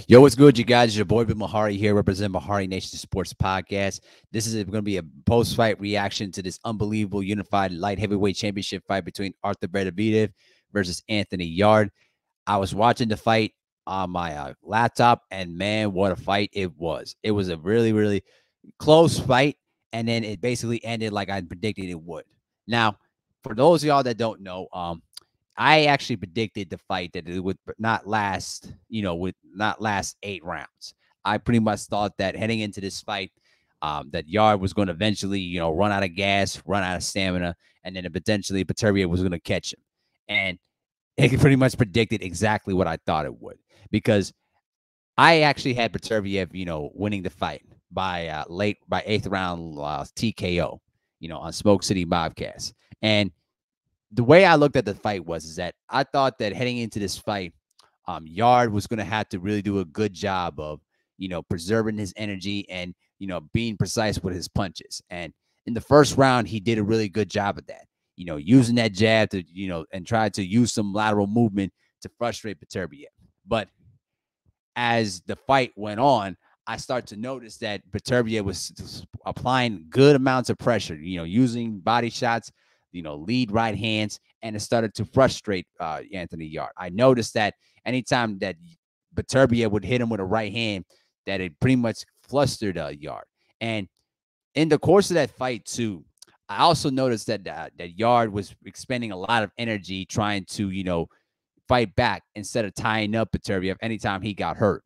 Yo, what's good, you guys? It's your boy, Bill Mahari here, representing Mahari Nation Sports Podcast. This is going to be a post-fight reaction to this unbelievable unified light heavyweight championship fight between Artur Beterbiev versus Anthony Yarde. I was watching the fight on my laptop, and man, what a fight it was. It was a really, really close fight, and then it basically ended like I predicted it would. Now, for those of y'all that don't know, I actually predicted the fight that it would not last, would not last 8 rounds. I pretty much thought that heading into this fight, that Yarde was going to eventually, run out of gas, run out of stamina, and then potentially Beterbiev was going to catch him. And it pretty much predicted exactly what I thought it would, because I actually had Beterbiev, winning the fight by eighth round TKO, on Smoke City Bobcast. And the way I looked at the fight is that I thought that heading into this fight, Yarde was going to have to really do a good job of, preserving his energy and, being precise with his punches. And in the first round, he did a really good job of that, using that jab to, and tried to use some lateral movement to frustrate Beterbiev. But as the fight went on, I started to notice that Beterbiev was applying good amounts of pressure, using body shots, lead right hands, and it started to frustrate Anthony Yarde. I noticed that anytime that Beterbiev would hit him with a right hand, that it pretty much flustered Yarde. And in the course of that fight too, I also noticed that Yarde was expending a lot of energy trying to, fight back instead of tying up Beterbiev anytime he got hurt.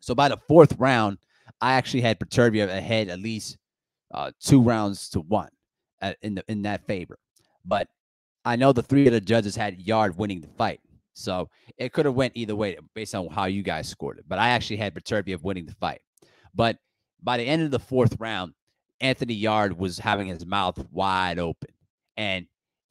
So by the fourth round, I actually had Beterbiev ahead at least 2 rounds to 1 in that favor. But I know the three of the judges had Yarde winning the fight. So it could have went either way based on how you guys scored it. But I actually had Beterbiev winning the fight. But by the end of the fourth round, Anthony Yarde was having his mouth wide open. And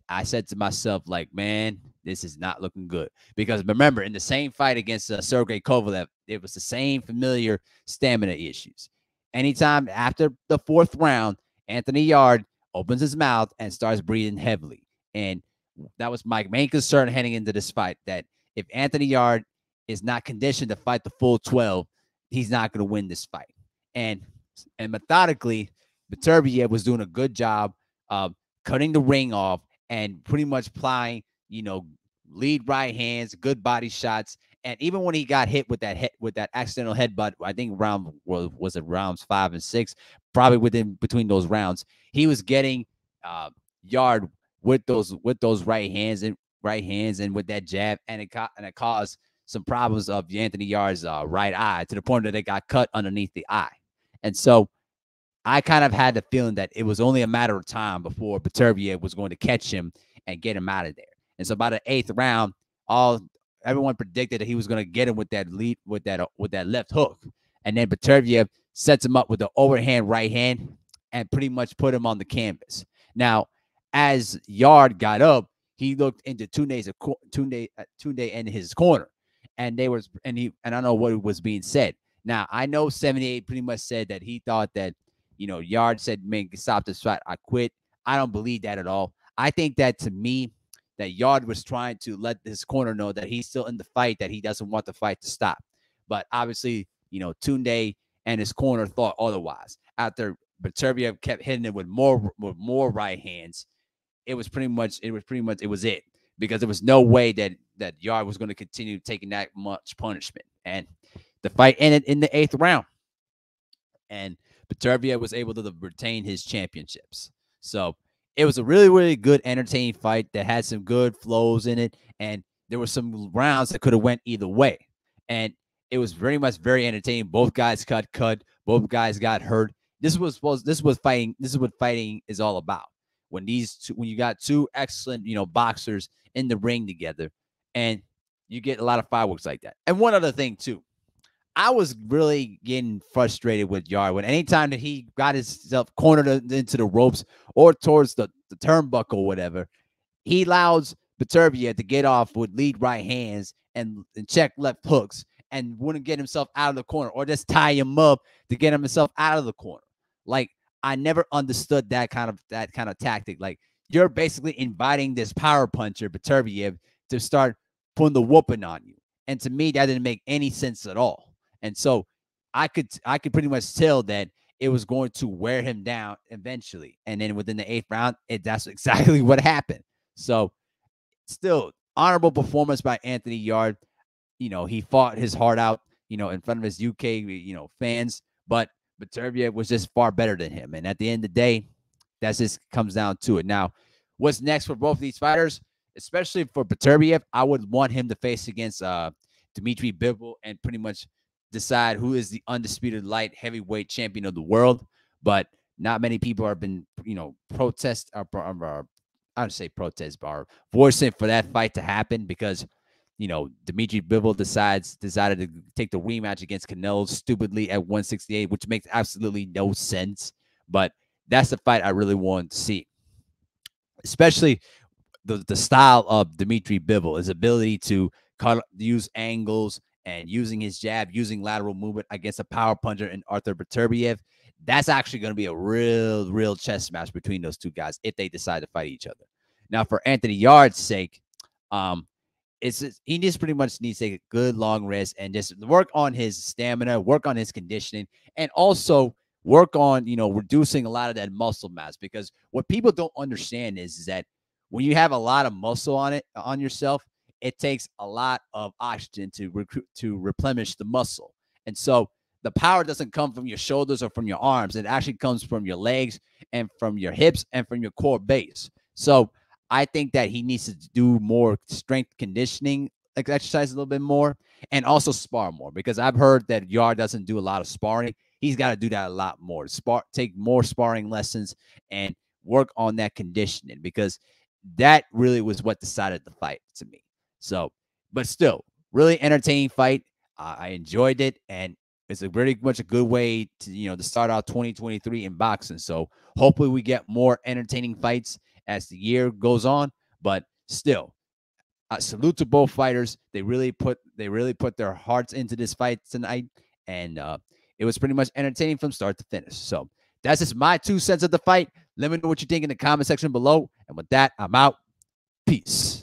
I said to myself, like, man, this is not looking good. Because remember, in the same fight against Sergey Kovalev, it was the same familiar stamina issues. Anytime after the fourth round, Anthony Yarde opens his mouth and starts breathing heavily. And that was my main concern heading into this fight, that if Anthony Yarde is not conditioned to fight the full 12, he's not going to win this fight. And methodically, Beterbiev was doing a good job of cutting the ring off and pretty much applying, lead right hands, good body shots. And even when he got hit with that accidental headbutt, I think was it rounds 5 and 6, probably between those rounds, he was getting Yarde with those right hands and with that jab, and it caused some problems of Anthony Yarde's right eye, to the point that it got cut underneath the eye. And so I kind of had the feeling that it was only a matter of time before Beterbiev was going to catch him and get him out of there. And so by the 8th round, everyone predicted that he was going to get him with that left hook, and then Beterbiev sets him up with the overhand right hand and pretty much put him on the canvas. Now, as Yarde got up, he looked into Tunde in his corner, and I don't know what was being said. Now, I know 78 pretty much said that he thought that, Yarde said, man, stop this fight, I quit. I don't believe that at all. I think that, to me, that Yarde was trying to let his corner know that he's still in the fight, that he doesn't want the fight to stop. But obviously, Tunde and his corner thought otherwise. After Beterbiev kept hitting it with more right hands, it was it. Because there was no way that Yarde was going to continue taking that much punishment. And the fight ended in the 8th round. And Beterbiev was able to retain his championships. So it was a really, really good, entertaining fight that had some good flows in it. And there were some rounds that could have went either way. And it was very much very entertaining. Both guys cut. Both guys got hurt. This is what fighting is all about. When you got two excellent, boxers in the ring together, and you get a lot of fireworks like that. And one other thing too, I was really getting frustrated with Yarde when anytime that he got himself cornered into the ropes or towards the turnbuckle or whatever, he allows Beterbiev to get off with lead right hands and check left hooks and wouldn't get himself out of the corner, or just tie him up to get himself out of the corner. Like, I never understood that kind of tactic. Like, you're basically inviting this power puncher, Beterbiev, to start putting the whooping on you. And to me, that didn't make any sense at all. And so I could pretty much tell that it was going to wear him down eventually. And then within the 8th round, that's exactly what happened. So still honorable performance by Anthony Yarde. He fought his heart out, in front of his UK, fans, but Beterbiev was just far better than him. And at the end of the day, that just comes down to it. Now, what's next for both of these fighters, especially for Beterbiev? I would want him to face against Dmitry Bivol and pretty much decide who is the undisputed light heavyweight champion of the world. But not many people have been, protest or I would say protest, but are voicing for that fight to happen because Dmitry Bivol decided to take the rematch against Canelo stupidly at 168, which makes absolutely no sense. But that's the fight I really want to see, especially the style of Dmitry Bivol, his ability to use angles and using his jab, using lateral movement against a power puncher in Artur Beterbiev. That's actually going to be a real chess match between those two guys if they decide to fight each other. Now, for Anthony Yarde's sake, he just pretty much needs to take a good long rest and just work on his stamina, work on his conditioning, and also work on reducing a lot of that muscle mass. Because what people don't understand is that when you have a lot of muscle on yourself, it takes a lot of oxygen to replenish the muscle. And so the power doesn't come from your shoulders or from your arms. It actually comes from your legs and from your hips and from your core base. So I think that he needs to do more strength conditioning, like exercise a little bit more, and also spar more, because I've heard that Yarde doesn't do a lot of sparring. He's got to do that a lot more. Take more sparring lessons and work on that conditioning, because that really was what decided the fight to me. So, but still, really entertaining fight. I enjoyed it, and it's a very much a good way to to start out 2023 in boxing. So hopefully we get more entertaining fights as the year goes on. But still, salute to both fighters. They really put their hearts into this fight tonight, and it was pretty much entertaining from start to finish. So that's just my 2 cents of the fight. Let me know what you think in the comment section below. And with that, I'm out. Peace.